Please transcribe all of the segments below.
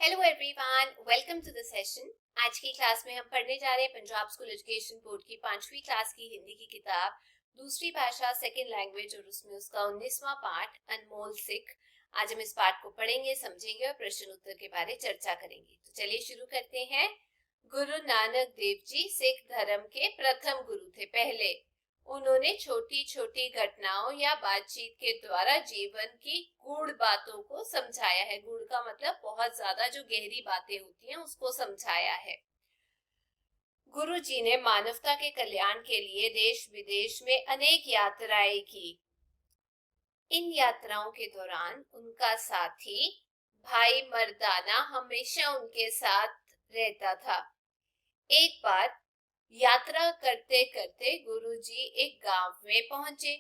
Hello everyone, welcome to the session. आज की class में हम पढ़ने जा रहे हैं पंजाब स्कूल एजुकेशन बोर्ड की 5वीं क्लास की हिंदी की किताब दूसरी भाषा सेकंड लैंग्वेज और उसमें उसका 19वां पार्ट अनमोल सिख। आज हम इस पार्ट को पढ़ेंगे, समझेंगे और प्रश्न उत्तर के बारे चर्चा करेंगे। तो चलिए शुरू करते हैं। गुरु नानक देव जी सिख धर्म के प्रथम गुरु थे। पहले उन्होंने छोटी छोटी घटनाओं या बातचीत के द्वारा जीवन की गूढ़ बातों को समझाया है। गूढ़ का मतलब बहुत ज्यादा जो गहरी बातें होती हैं उसको समझाया है। गुरु जी ने मानवता के कल्याण के लिए देश विदेश में अनेक यात्राएं की। इन यात्राओं के दौरान उनका साथी भाई मर्दाना हमेशा उनके साथ रहता था। एक बार यात्रा करते करते गुरुजी एक गांव में पहुंचे।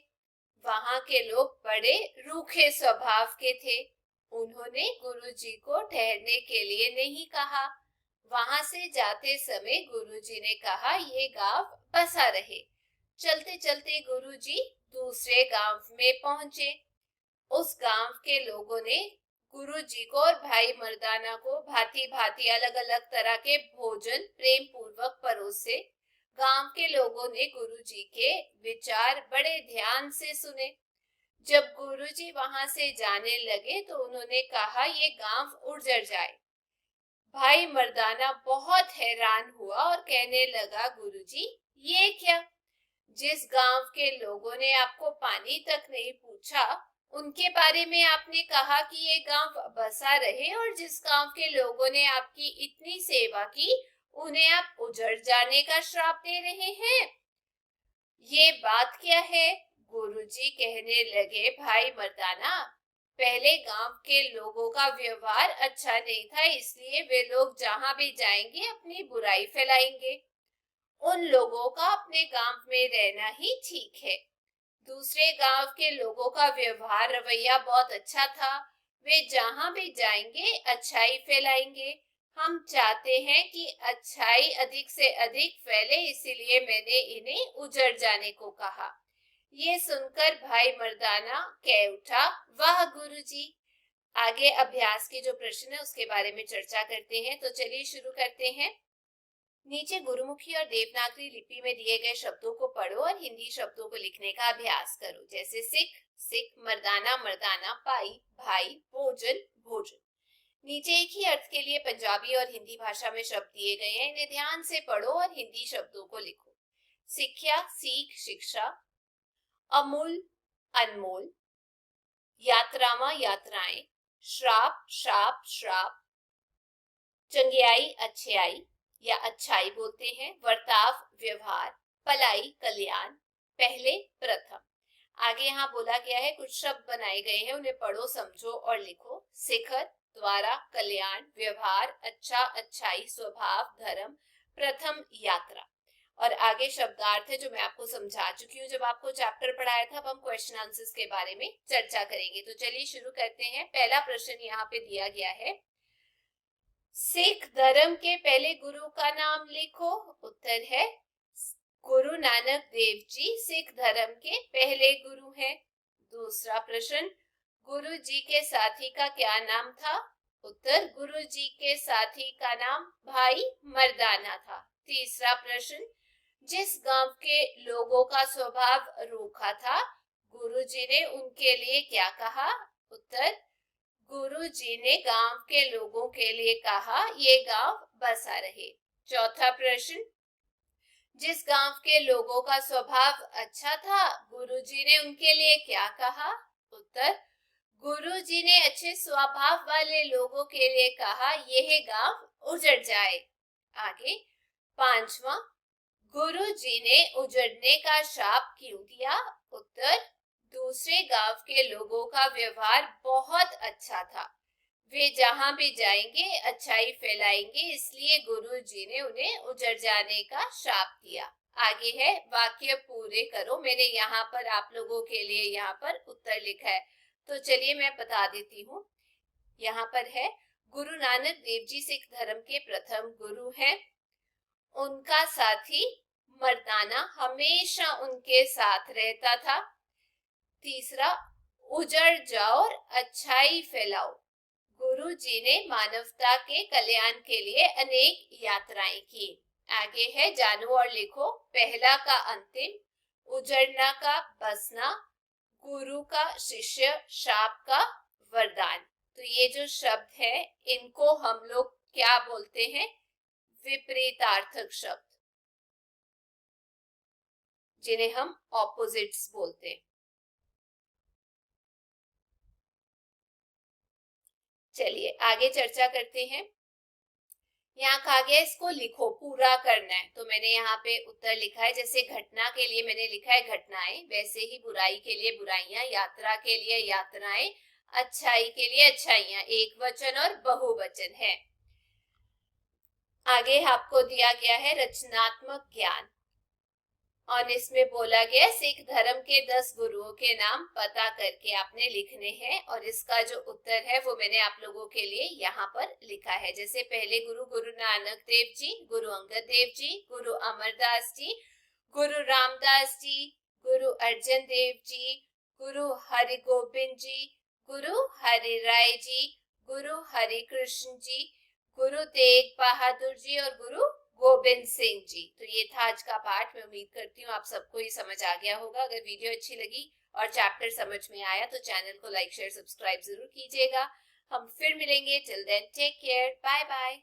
वहां के लोग बड़े रूखे स्वभाव के थे। उन्होंने गुरुजी को ठहरने के लिए नहीं कहा। वहां से जाते समय गुरुजी ने कहा, ये गांव बसा रहे। चलते चलते गुरुजी दूसरे गांव में पहुंचे। उस गांव के लोगों ने गुरुजी को और भाई मर्दाना को भांति भांति अलग अलग तरह के भोजन प्रेम पूर्वक परोसे। गांव के लोगों ने गुरुजी के विचार बड़े ध्यान से सुने। जब गुरुजी वहां से जाने लगे तो उन्होंने कहा, ये गांव उजड़ जाए। भाई मर्दाना बहुत हैरान हुआ और कहने लगा, गुरुजी ये क्या? जिस गांव के लोगों ने आपको पानी तक नहीं पूछा उनके बारे में आपने कहा कि ये गांव बसा रहे, और जिस गांव के लोगों ने आपकी इतनी सेवा की उन्हें आप उजड़ जाने का श्राप दे रहे हैं। ये बात क्या है? गुरुजी कहने लगे, भाई मर्दाना, पहले गांव के लोगों का व्यवहार अच्छा नहीं था, इसलिए वे लोग जहां भी जाएंगे अपनी बुराई फैलाएंगे। उन लोगों का अपने गांव में रहना ही ठीक है। दूसरे गांव के लोगों का व्यवहार रवैया बहुत अच्छा था। वे जहां भी जाएंगे अच्छाई फैलाएंगे। हम चाहते हैं कि अच्छाई अधिक से अधिक फैले, इसीलिए मैंने इन्हें उजड़ जाने को कहा। ये सुनकर भाई मर्दाना कह उठा, वाह गुरुजी। आगे अभ्यास के जो प्रश्न है उसके बारे में चर्चा करते हैं। तो चलिए शुरू करते हैं। नीचे गुरुमुखी और देवनागरी लिपि में दिए गए शब्दों को पढ़ो और हिंदी शब्दों को लिखने का अभ्यास करो। जैसे सिख, सिख, मर्दाना, मर्दाना, पाई, भाई, भोजन, भोजन। नीचे एक ही अर्थ के लिए पंजाबी और हिंदी भाषा में शब्द दिए गए हैं। इन्हें ध्यान से पढ़ो और हिंदी शब्दों को लिखो। सिक्ख्या, सीख, शिक्षा। अमूल, अनमोल। यात्रामा, यात्राएं। श्राप, श्राप, श्राप। चंगियाई, अच्छाई या अच्छाई बोलते हैं। वर्ताव, व्यवहार। पलाई, कल्याण। पहले, प्रथम। आगे यहाँ बोला गया है, कुछ शब्द बनाए गए हैं, उन्हें पढ़ो, समझो और लिखो। शिखर, द्वारा, कल्याण, व्यवहार, अच्छा, अच्छाई, स्वभाव, धर्म, प्रथम, यात्रा। और आगे शब्दार्थ है जो मैं आपको समझा चुकी हूँ जब आपको चैप्टर पढ़ाया था। अब हम क्वेश्चन आंसर्स के बारे में चर्चा करेंगे। तो चलिए शुरू करते हैं। पहला प्रश्न यहाँ पे दिया गया है, सिख धर्म के पहले गुरु का नाम लिखो। उत्तर है गुरु नानक देव जी सिख धर्म के पहले गुरु हैं। दूसरा प्रश्न, गुरु जी के साथी का क्या नाम था? उत्तर, गुरु जी के साथी का नाम भाई मर्दाना था। तीसरा प्रश्न, जिस गांव के लोगों का स्वभाव रूखा था गुरु जी ने उनके लिए क्या कहा? उत्तर, गुरु जी ने गांव के लोगों के लिए कहा, ये गांव बसा रहे। चौथा प्रश्न, जिस गांव के लोगों का स्वभाव अच्छा था गुरु जी ने उनके लिए क्या कहा? उत्तर, गुरु जी ने अच्छे स्वभाव वाले लोगों के लिए कहा, यह गांव उजड़ जाए। आगे पांचवा, गुरु जी ने उजड़ने का श्राप क्यों दिया? उत्तर, दूसरे गांव के लोगों का व्यवहार बहुत अच्छा था। वे जहां भी जाएंगे अच्छाई फैलाएंगे, इसलिए गुरु जी ने उन्हें उजड़ जाने का श्राप दिया। आगे है, वाक्य पूरे करो। मैंने यहाँ पर आप लोगों के लिए यहाँ पर उत्तर लिखा है, तो चलिए मैं बता देती हूँ। यहाँ पर है, गुरु नानक देव जी सिख धर्म के प्रथम गुरु हैं। उनका साथी मर्दाना हमेशा उनके साथ रहता था। तीसरा, उजड़ जाओ और अच्छाई फैलाओ। गुरु गुरु जी ने मानवता के कल्याण के लिए अनेक यात्राएं की। आगे है जानो और लिखो। पहला का अंतिम, उजड़ना का बसना, गुरु का शिष्य, शाप का वरदान। तो ये जो शब्द है इनको हम लोग क्या बोलते हैं? विपरीतार्थक शब्द, जिन्हें हम ऑपोजिट्स बोलते हैं। चलिए आगे चर्चा करते हैं। यहाँ कहा गया इसको लिखो, पूरा करना है। तो मैंने यहाँ पे उत्तर लिखा है, जैसे घटना के लिए मैंने लिखा है घटनाएं, वैसे ही बुराई के लिए बुराइयां, यात्रा के लिए यात्राएं, अच्छाई के लिए अच्छाइयां। एक वचन और बहुवचन है। आगे आपको दिया गया है रचनात्मक ज्ञान, और इसमें बोला गया सिख धर्म के 10 गुरुओं के नाम पता करके आपने लिखने हैं, और इसका जो उत्तर है वो मैंने आप लोगों के लिए यहाँ पर लिखा है। जैसे पहले गुरु, गुरु नानक देव जी, गुरु अंगद देव जी, गुरु अमरदास जी, गुरु रामदास जी, गुरु अर्जन देव जी, गुरु हरि गोबिंद जी, गुरु हरि राय जी, गुरु हरि कृष्ण जी, गुरु तेग बहादुर जी और गुरु गोबिंद सिंह जी। तो ये था आज का पाठ। मैं उम्मीद करती हूँ आप सबको ये समझ आ गया होगा। अगर वीडियो अच्छी लगी और चैप्टर समझ में आया तो चैनल को लाइक शेयर सब्सक्राइब जरूर कीजिएगा। हम फिर मिलेंगे। Till then take care, bye bye.